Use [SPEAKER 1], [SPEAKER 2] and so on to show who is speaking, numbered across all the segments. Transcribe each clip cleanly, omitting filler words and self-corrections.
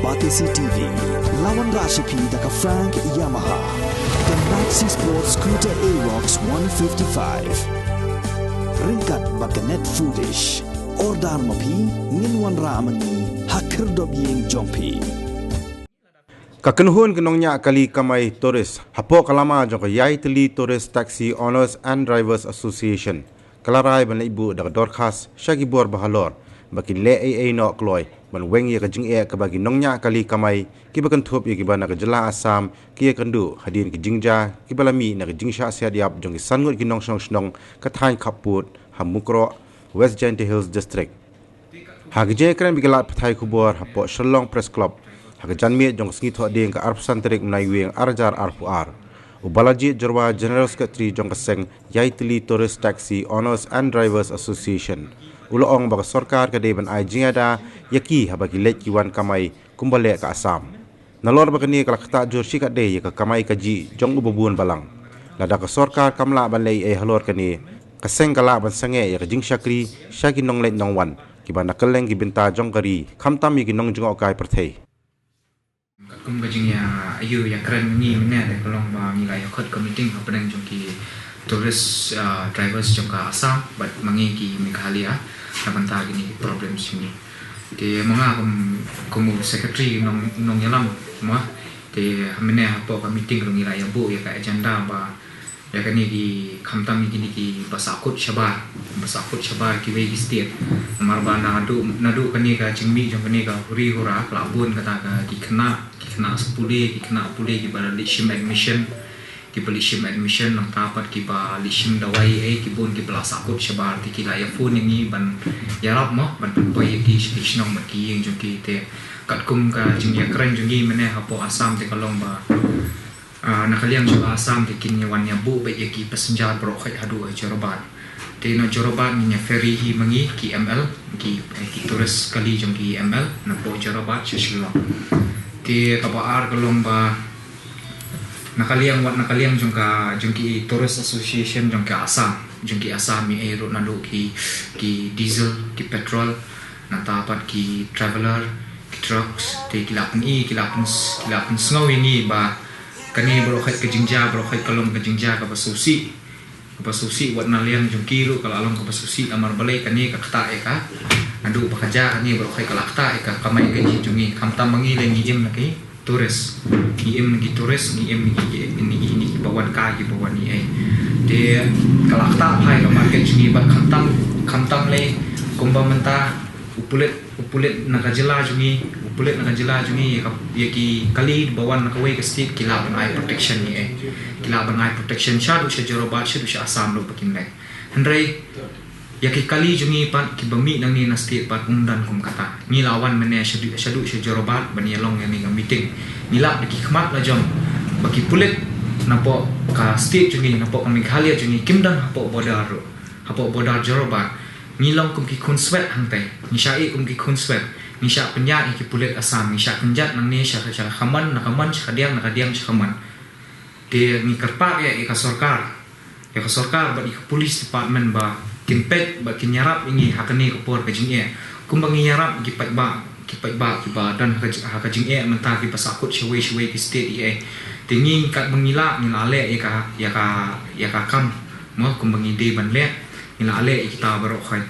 [SPEAKER 1] Batisi TV, lawan Rashipi daka Frank Yamaha, dan Maxi Sports Scooter Aerox 155. Ringkat baka net foodish, ordar mapi, nginwan ramani, hakir dobyeng jompi.
[SPEAKER 2] Kakenuhun kenongnya kali kamai turis, hapo kalama jong yai teli Tourist Taxi Owners and Drivers Association. Kalarai ban ibu dak dorkas syagi bor bahalor baki le ai no kloy ban weng ye kajing e ka bagi nongnya kali kamai ki bakan thup ye ki bana ka jela asam ki kandu hadin ki jingja ki balami na ki jingsha siadiap jong ki sangut ki nong snong ka thain khaput hamukro West Giant Hills District hagje kran bigalat pathai khubor hapo Shalong Press Club hagajanmi jong sngi tho ding ka arpsan terik nai weng arjar arpuar Ubalaji Jorwa General Secretary jong kaseng Yaitli Tourist Taxi Owners and Drivers Association uloong baka sorkar ka deban ay jingada yaki habagi lek kiwan kamai kumbale ka Assam nalor baka ni kalakta jor shika de ka kamai kaji jong ububun balang lada ka sorkar kamla balai ay halor kani kaseng kala ban sange ya jing shakri shaki nong let nong wan kibana keleng gibinta jong kari khamtam yi nong jong okai perthei
[SPEAKER 3] kum kajingnya ayu ya keren ni mana deh kalau bang nilai akut meeting apa dengan jongki tourist drivers jongka Assam but mangi ki Meghalaya dapat tag ini problem sini di mga kum secretary nong yalam mah di mana apa meeting kalau nilai bu ya ka agenda ba ya kan ni di kamtam ini ki basakut syabar ki wei state marba nadu kan ni ka jingmi jong kan ni ka huri hura pelabun kata ka di kena sepuluh ki pada lishim admission nang tapat ki ba lishim dawai ki bun ki belasakut syabar ti ki laya phone ini ban yarap mo ban pai ki shnong mat ki yang jong ki te kat kum ka jingya keren jongi mene hapo Assam te kalong ba nakaliang juga Assam te kin yawan bu ba ki passenger bro khai hadu Jorobat te no Jorobat ni ferry hi mangi ki ML ki tourist kali jong ki ML na po Jorobat Shillong di kabar kalong ba nakaliang jongki Tourist Association jongki Assam mi aero nalu ki diesel ki petrol natapat ki traveler ki trucks te kilapan snow ini ba kani brokhait ke jingja brokhait kalong ke jingja ka basusi wat naliang jongki lu kalau along ka basusi amar balai kani ka kata eka adu pekerja ni brokhait kalakta eka kamai ke jongi kamtam mangi le ngiem lagi turis ngiem ini bawan ka ki bawan ni ai de kalakta phai ka market jongi ba kamtam le kumba menta upulit nakajela jongi ya ki kali bawan nakawai ke state kilaban eye protection ni ai kilaban eye protection shadu sha Jorobat shadu sha Assam lo bakin lai handrai ya ki kali jungi pat ki bami nang ni na state pat undan kum kata ni lawan mene shadu sha Jorobat bani long yang ni meeting nila ki khmat la jom baki pulit napo ka state jungi napo ka Meghalaya jungi kimdan hapo bodar Jorobat ni long kum ki kun sweat hangtai ni syai kum ki kun sweat ni sya penya ki pulit Assam ni sya kenjat nang ni sya khaman sya kadiang sya khaman de ni kerpa ya ka sorkar ba di police department ba kimpet ba kinyarap ini hakani kupor ka jing kumbang nyarap ki pai ba dan ka jing menta ki pasakut shwe ki state tingin kat mengila le ya ka kam mo kumbang ide ban le le kita baro khai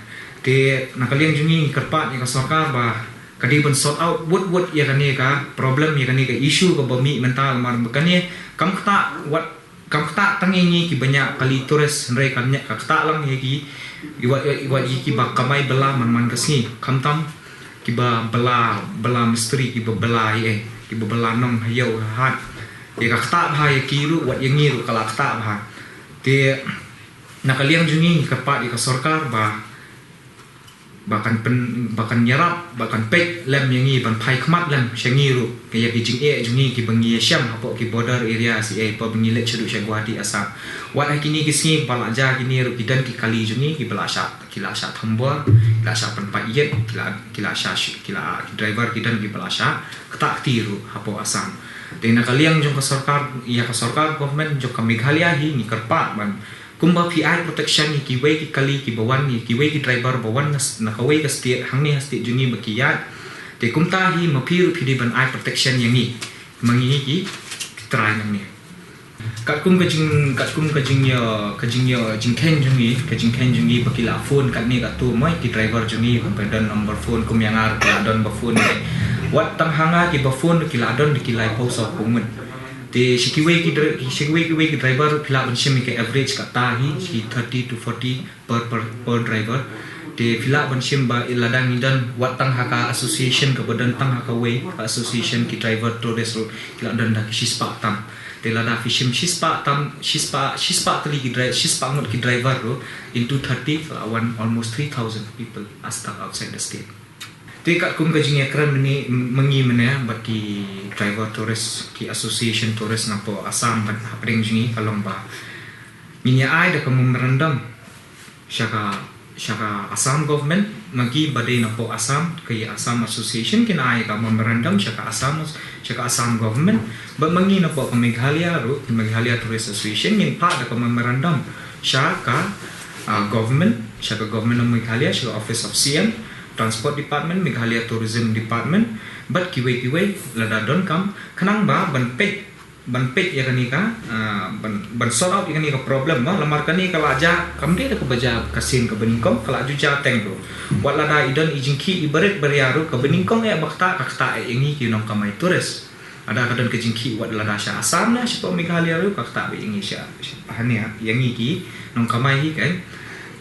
[SPEAKER 3] te nakaliang jungi kerpa ni ka sorkar ba kadi pun sort out what ya kani ka problem ya kani ka issue ka bami mental mar bekani kam kata tangingi ki banyak kali turis hendrai kamnya kata lang ya ki iwat ki ba kamai bela man kasni kamtam ki ba bela misteri ki ba bela ki ba bela nong hayau hat ya kata ba ya ki ru wat yang ngiru kala kata ba te nakaliang jungi kapat di ka sorkar ba bahkan nyarap bahkan pek lem yangi ban pai khmat lem shangiru kaya ki jing jungi ki bangi syam hapo ki border area si pa bangi le chudu Guwahati Assam wat kini kisni balaja kini ru kidan ki kali jungi ki belasha thambor belasha panpai yet kila driver kidan ki belasha ketak tiru hapo Assam dena kaliang jong ka sorkar government jong ka Meghalaya hi ni kerpa ban kumba PI protection ni kiwei ki kali ki bawan ni kiwei ki driver bawan na kawei ka state hangni hasti jungi bakiyat Te kumta hi mapiru pidi ban eye protection yang ni mangi ki try nang ni kat kum kajing yo jingken jungi bakila phone kat ni kat tu mai ki driver jungi kompedan number phone kum yang ar ka don ba phone ni wat tang hanga ki ba phone ki la don ki lai pau sa pungun te shikiwe ki driver pila banshim ke average ka ta hi 30 to 40 per driver te pila banshim ba iladang idan wat tang haka association ka badan tang haka way association ki driver tourist kila dan da shispa tam te lada fishim shispa tali ki driver shispa ngot ki driver ro into 30 almost 3,000 people are stuck outside the state. Te kat kum kajing ekran ni mengi mena baki driver tourist ki association tourist napo Assam ban hapring jingi kalong ba minya ai da kam merendam Shaka Assam government magi badai napo Assam kaya Assam association kina ai ka memorandum Shaka Assam government but mangi napo ka Meghalaya Tourist Association min pa da ka memorandum Shaka government of Meghalaya Shaka Office of CM Transport Department Meghalaya Tourism Department but kiwe lada don kam kanang ba ban pek ya kani ka ban sort out ya kani ka problem ba lamar kani ka laja kamde da ka baja kasin ka beningkong kala ju ja teng do wala da idan ijingki ibaret bariaru ka beningkong ya bakta ingi ki nong kamai turis ada kadan ke jingki wat lada sha Assam na sha Meghalaya ru ka ta ingi sha hania yangi ki nong kamai hi kan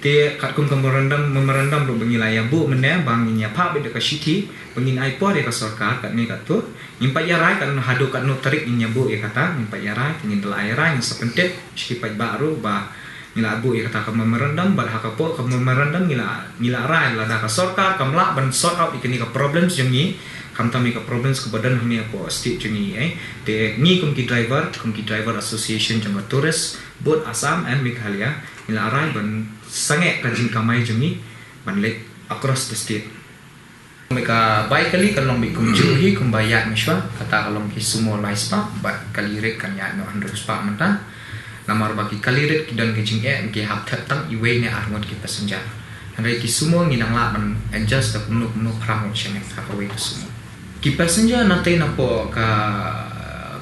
[SPEAKER 3] te kat kum memorandum do bengilaya bu mena banginya pa be ka city bengin ai po ka sarkar kat ni kat tu nimpa yarai kan hadu kat no tarik inya bu ya kata nimpa yarai kin dela yarai ni sepentet sipai baru ba nila bu ya kata ka memorandum ba hakapo ka memorandum nila rai lada ka sarkar kamla ban sort out ikini ka problems jengi kam tami ka problems ke badan hami apa state jengi te ni kum ki driver association jama tourist both Assam and Meghalaya nila rai ban sange kajing kamai jengi ban lek across the state mereka baik kali kalau bikum juhi kumbayat miswa kata kalau ki sumo laispa bat kaliret kan ya no 100 pa menta namar bagi kaliret kidan kejing ki hap tang iwe ne arngot ki passenger handai ki sumo nginang la ban adjust the penuh pramot chene ka we sumo ki passenger nanti napo ka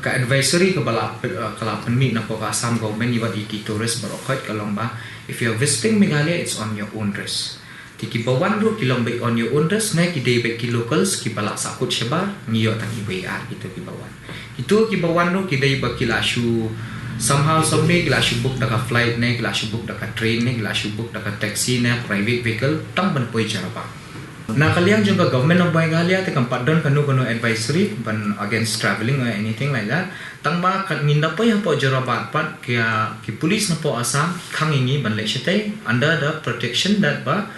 [SPEAKER 3] advisory ke bala kala penmi napo ka Assam government iwat iki tourist barokat kalau ba if you are visiting Meghalaya it's on your own risk ki bawan ru kilong baik on your own risk na ki day baik ki locals ki bala sakut sebar ngiyo tang IWR gitu ki bawan itu ki bawan ru ki day bak kilashu somehow someday kilashu book daka flight ne kilashu book daka train ne kilashu book daka taxi ne private vehicle tang ban poi cara ba na kalian juga government of Meghalaya te kam padon kanu advisory ban against traveling or anything like that tang ba kat nginda po ya po jarabat pat ki police na po Assam khang ingi ban le chete under the protection that ba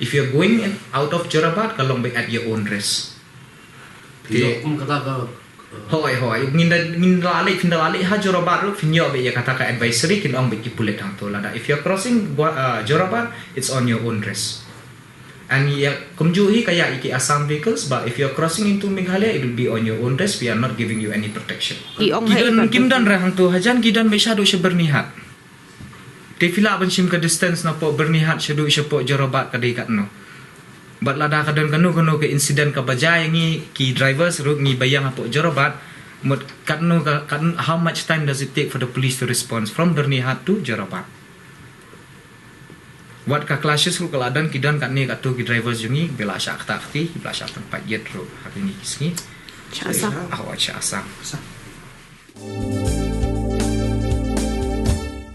[SPEAKER 3] if you are going out of Jorabat kalong be at your own risk. Dia kata ka hoi minda lali ha Jorabat ru finyo be ya kata ka advisory kilong be ki pulet hang to lada if you are crossing Jorabat it's on your own risk. And ya kumjuhi kaya iki Assam vehicles but if you are crossing into Meghalaya it will be on your own risk we are not giving you any protection. Kimdan rahang to hajan kidan be shadu she bernihat. Tefila banshim ka distance na po bernihat syadu po Jorabat kadai kat no. Bat lada kadan kanu ke incident ka bajai ngi ki drivers ru ngi bayang po Jorabat mut kat no how much time does it take for the police to respond from Bernihat to Jorabat. Wat ka clashes ru kaladan kidan kat ni kat tu ki drivers jungi bela syak takti bela syak tempat yet ru hari ni kisni.
[SPEAKER 4] Cha Assam.
[SPEAKER 3] Cha Assam.